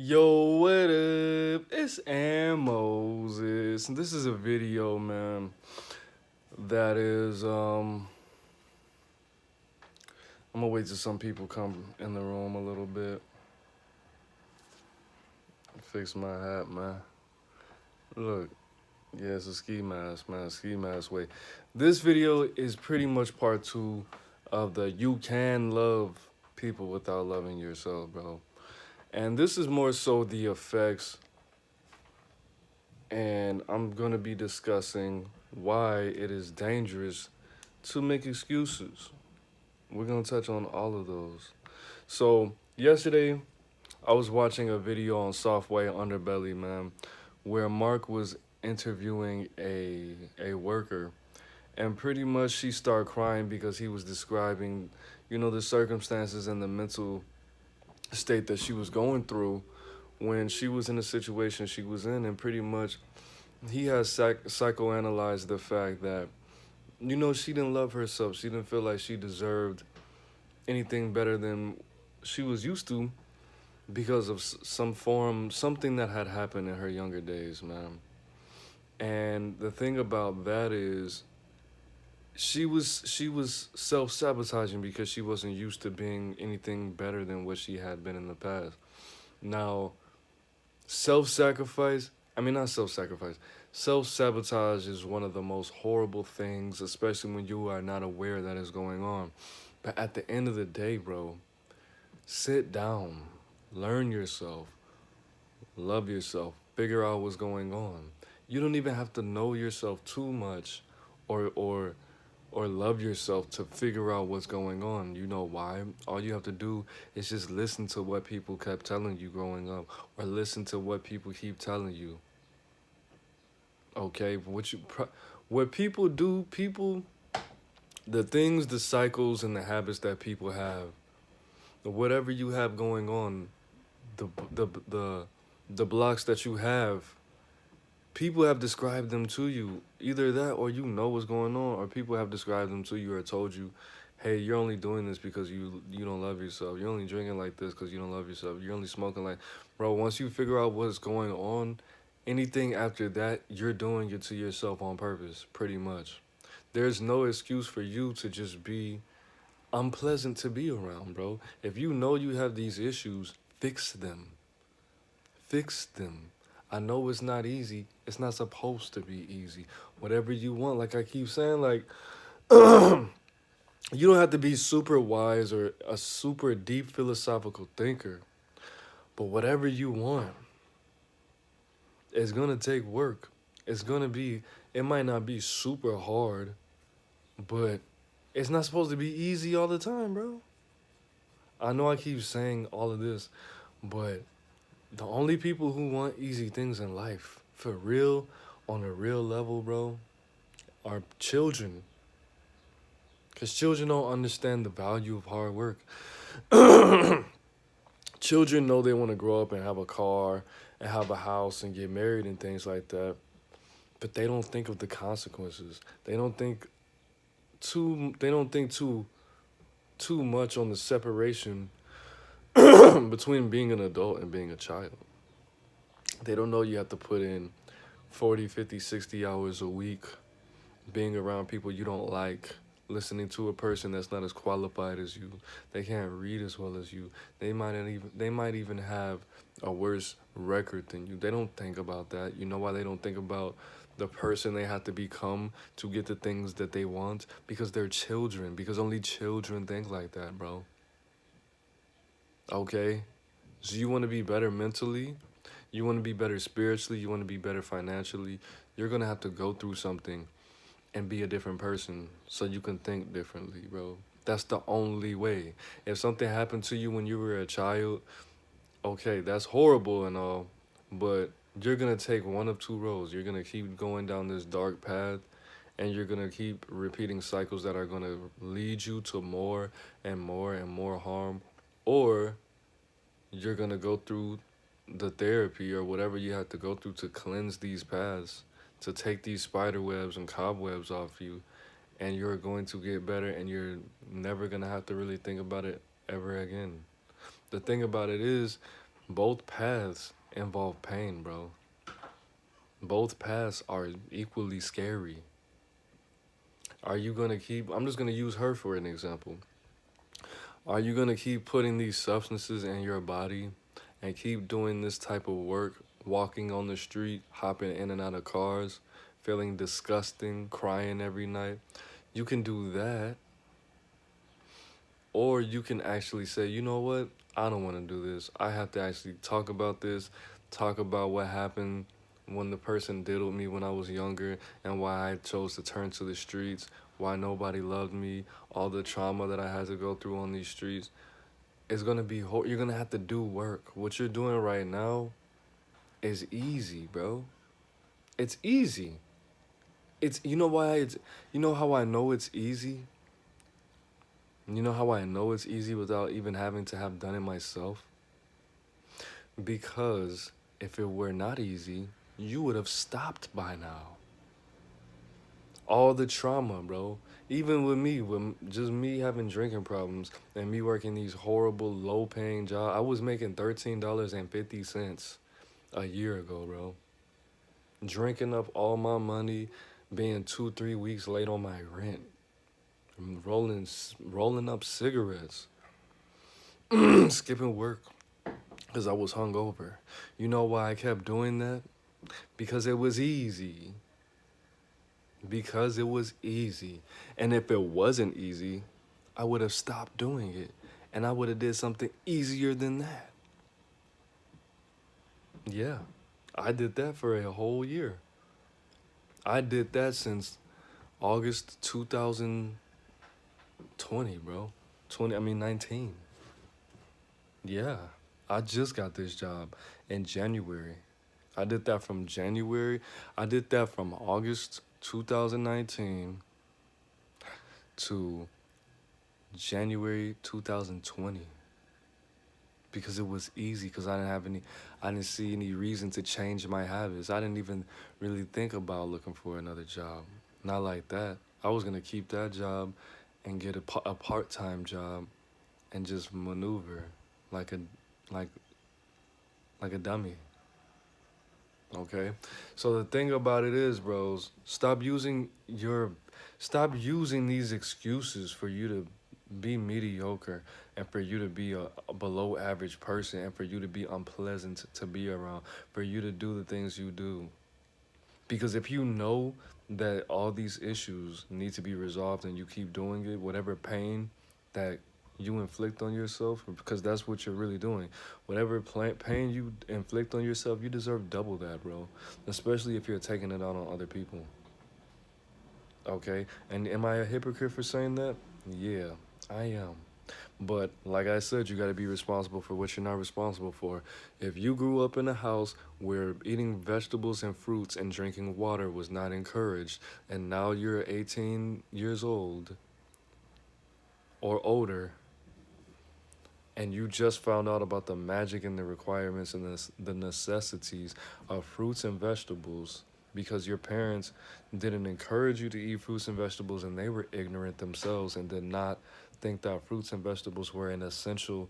Yo, what up? It's Am Moses. And this is a video, man, that is I'm gonna wait till some people come in the room a little bit. Fix my hat, man. Look, yeah, it's a ski mask, man. Ski mask way. This video is pretty much part two of the you can love people without loving yourself, bro. And this is more so the effects, and I'm gonna be discussing why it is dangerous to make excuses. We're gonna touch on all of those. So yesterday, I was watching a video on Software Underbelly, man, where Mark was interviewing a worker, and pretty much she started crying because he was describing, the circumstances and the mental state that she was going through when she was in the situation she was in, and pretty much he has psychoanalyzed the fact that she didn't love herself. She didn't feel like she deserved anything better than she was used to because of something that had happened in her younger days, man. And the thing about that is she was self-sabotaging because she wasn't used to being anything better than what she had been in the past. Now, self-sacrifice, I mean not self-sacrifice, self-sabotage is one of the most horrible things, especially when you are not aware that is going on. But at the end of the day, bro, sit down, learn yourself, love yourself, figure out what's going on. You don't even have to know yourself too much or or or love yourself to figure out what's going on. You know why? All you have to do is just listen to what people kept telling you growing up, or listen to what people keep telling you. Okay, what people do, the things, the cycles, and the habits that people have, whatever you have going on, the the the the blocks that you have, people have described them to you. Either that, or you know what's going on, or people have described them to you or told you, hey, you're only doing this because you don't love yourself. You're only drinking like this because you don't love yourself. You're only smoking like, bro. Once you figure out what's going on, anything after that, you're doing it to yourself on purpose, pretty much. There's no excuse for you to just be unpleasant to be around, bro. If you know you have these issues, fix them. Fix them. I know it's not easy. It's not supposed to be easy. Whatever you want, like I keep saying, like, you don't have to be super wise or a super deep philosophical thinker, but whatever you want, it's gonna take work. It might not be super hard, but it's not supposed to be easy all the time, bro. I know I keep saying all of this, but the only people who want easy things in life, for real, on a real level, bro, are children. Because children don't understand the value of hard work. Children know they want to grow up and have a car and have a house and get married and things like that, but they don't think of the consequences. They don't think too much on the separation between being an adult and being a child. They don't know you have to put in 40, 50, 60 hours a week being around people you don't like, listening to a person that's not as qualified as you. They can't read as well as you. They might even have a worse record than you. They don't think about that. You know why they don't think about the person they have to become to get the things that they want? Because they're children. Because only children think like that, bro. Okay? So you want to be better mentally, you want to be better spiritually, you want to be better financially, you're going to have to go through something and be a different person so you can think differently, bro. That's the only way. If something happened to you when you were a child, okay, that's horrible and all, but you're gonna take one of two roads. You're gonna keep going down this dark path, and you're gonna keep repeating cycles that are gonna lead you to more and more and more harm, or you're gonna go through the therapy or whatever you have to go through to cleanse these paths, to take these spider webs and cobwebs off you, and you're going to get better, and you're never gonna have to really think about it ever again. The thing about it is, Both paths involve pain, bro. Both paths are equally scary. Are you gonna keep, I'm just gonna use her for an example. Are you gonna keep putting these substances in your body and keep doing this type of work, walking on the street, hopping in and out of cars, feeling disgusting, crying every night? You can do that, or you can actually say, you know what? I don't want to do this. I have to actually talk about this, talk about what happened when the person diddled me when I was younger and why I chose to turn to the streets, why nobody loved me, all the trauma that I had to go through on these streets. It's gonna be you're gonna have to do work. What you're doing right now is easy, bro. It's easy. It's you know why it's you know how I know it's easy? You know how I know it's easy without even having to have done it myself? Because if it were not easy, you would have stopped by now. All the trauma, bro. Even with me, with just me having drinking problems and me working these horrible, low paying jobs, I was making $13.50 a year ago, bro. Drinking up all my money, being 2, 3 weeks late on my rent, rolling up cigarettes, skipping work because I was hungover. You know why I kept doing that? Because it was easy. Because it was easy. And if it wasn't easy, I would have stopped doing it. And I would have did something easier than that. Yeah. I did that for a whole year. I did that since August 2020, bro. 19. Yeah. I just got this job in January. I did that from January. I did that from August 2019 to January 2020 because it was easy because I didn't see any reason to change my habits. I didn't even really think about looking for another job. Not like that. I was going to keep that job and get a part-time job and just maneuver like a like like a dummy. Okay? So the thing about it is, bros, stop using these excuses for you to be mediocre and for you to be a below average person and for you to be unpleasant to be around, for you to do the things you do. Because if you know that all these issues need to be resolved and you keep doing it, whatever pain that you inflict on yourself, because that's what you're really doing. Whatever pain you inflict on yourself, you deserve double that, bro. Especially if you're taking it out on other people. Okay? And am I a hypocrite for saying that? Yeah, I am. But like I said, you got to be responsible for what you're not responsible for. If you grew up in a house where eating vegetables and fruits and drinking water was not encouraged, and now you're 18 years old or older, and you just found out about the magic and the requirements and the necessities of fruits and vegetables because your parents didn't encourage you to eat fruits and vegetables and they were ignorant themselves and did not think that fruits and vegetables were an essential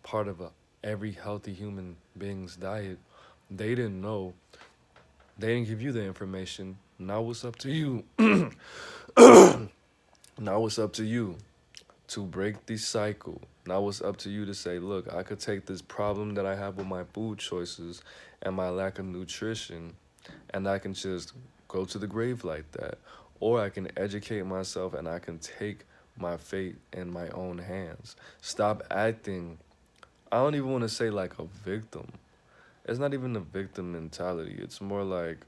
part of every healthy human being's diet. They didn't know. They didn't give you the information. Now it's up to you. Now it's up to you to break the cycle. Now it's up to you to say, look, I could take this problem that I have with my food choices and my lack of nutrition, and I can just go to the grave like that. Or I can educate myself and I can take my fate in my own hands. Stop acting, I don't even want to say like a victim. It's not even a victim mentality. It's more like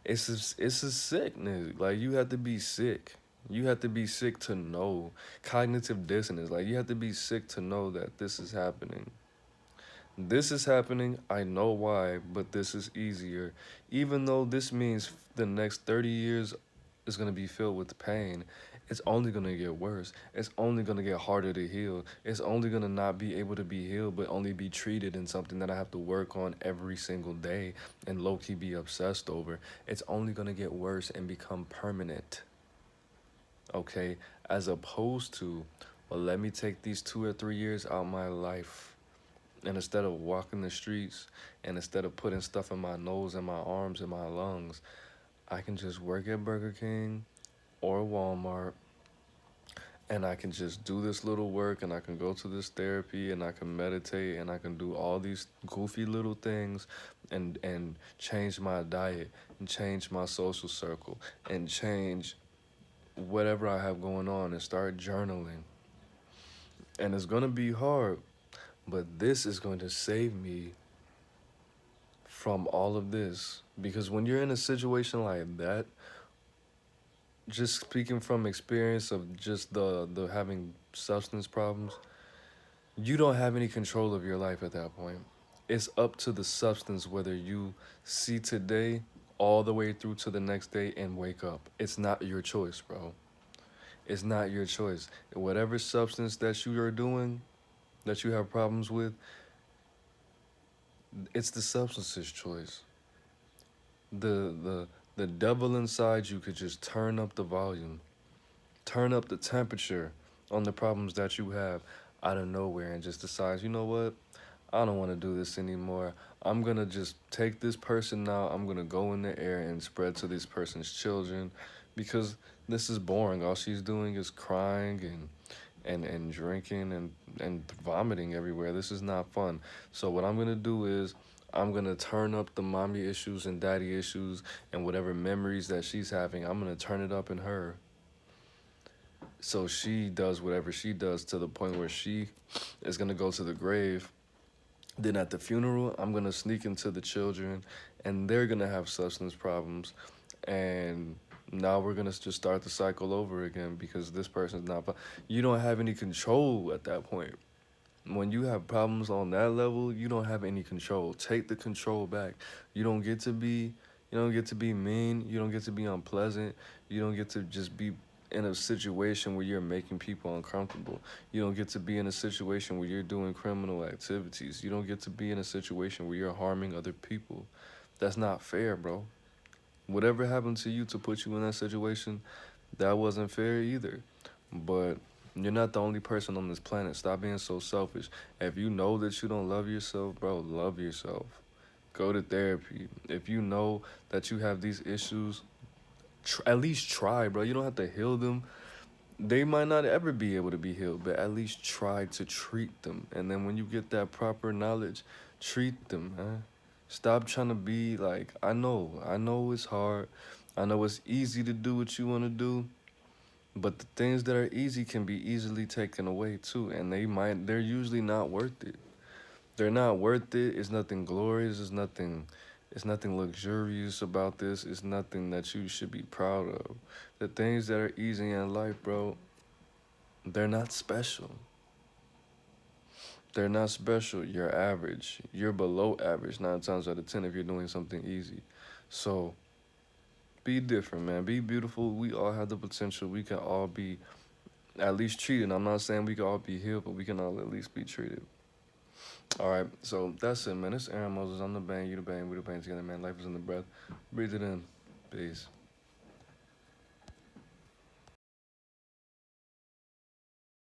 it's a sickness. Like you have to be sick. You have to be sick to know cognitive dissonance. Like you have to be sick to know that this is happening. This is happening. I know why, but this is easier. Even though this means the next 30 years is going to be filled with pain, it's only going to get worse. It's only going to get harder to heal. It's only going to not be able to be healed, but only be treated in something that I have to work on every single day and low key be obsessed over. It's only going to get worse and become permanent. Okay? As opposed to Well, let me take these 2 or 3 years out my life. And instead of walking the streets and instead of putting stuff in my nose and my arms and my lungs, I can just work at Burger King or Walmart, and I can just do this little work, and I can go to this therapy, and I can meditate, and I can do all these goofy little things, and change my diet and change my social circle and change whatever I have going on and start journaling. And it's gonna be hard, but this is going to save me from all of this. Because when you're in a situation like that, just speaking from experience of just the having substance problems, you don't have any control of your life at that point. It's up to the substance whether you see today all the way through to the next day and wake up. It's not your choice, bro. It's not your choice. Whatever substance that you are doing, that you have problems with, it's the substance's choice. The devil inside you could just turn up the volume, turn up the temperature on the problems that you have out of nowhere and just decides, you know what? I don't want to do this anymore. I'm going to just take this person now. I'm going to go in the air and spread to this person's children because this is boring. All she's doing is crying and drinking and vomiting everywhere. This is not fun. So what I'm going to do is I'm going to turn up the mommy issues and daddy issues and whatever memories that she's having. I'm going to turn it up in her. So she does whatever she does to the point where she is going to go to the grave. Then at the funeral, I'm going to sneak into the children and they're going to have substance problems. And now we're going to just start the cycle over again because this person's not. You don't have any control at that point. When you have problems on that level, you don't have any control. Take the control back. You don't get to be you don't get to be mean, you don't get to be unpleasant, you don't get to just be in a situation where you're making people uncomfortable. You don't get to be in a situation where you're doing criminal activities. You don't get to be in a situation where you're harming other people. That's not fair, bro. Whatever happened to you to put you in that situation, that wasn't fair either. But you're not the only person on this planet. Stop being so selfish. If you know that you don't love yourself, bro, love yourself. Go to therapy. If you know that you have these issues, at least try, bro. You don't have to heal them. They might not ever be able to be healed, but at least try to treat them. And then when you get that proper knowledge, treat them, man. Stop trying to be like, I know it's hard. I know it's easy to do what you want to do, but the things that are easy can be easily taken away too, and they're usually not worth it. They're not worth it. It's nothing glorious. It's nothing luxurious about this. It's nothing that you should be proud of. The things that are easy in life, bro, they're not special. They're not special. You're average. You're below average 9 times out of 10 if you're doing something easy. So be different, man. Be beautiful. We all have the potential. We can all be at least treated. I'm not saying we can all be healed, but we can all at least be treated. All right, so that's it, man. It's Aaron Moses. I'm the bang, you the bang, we the bang together, man. Life is in the breath. Breathe it in. Peace.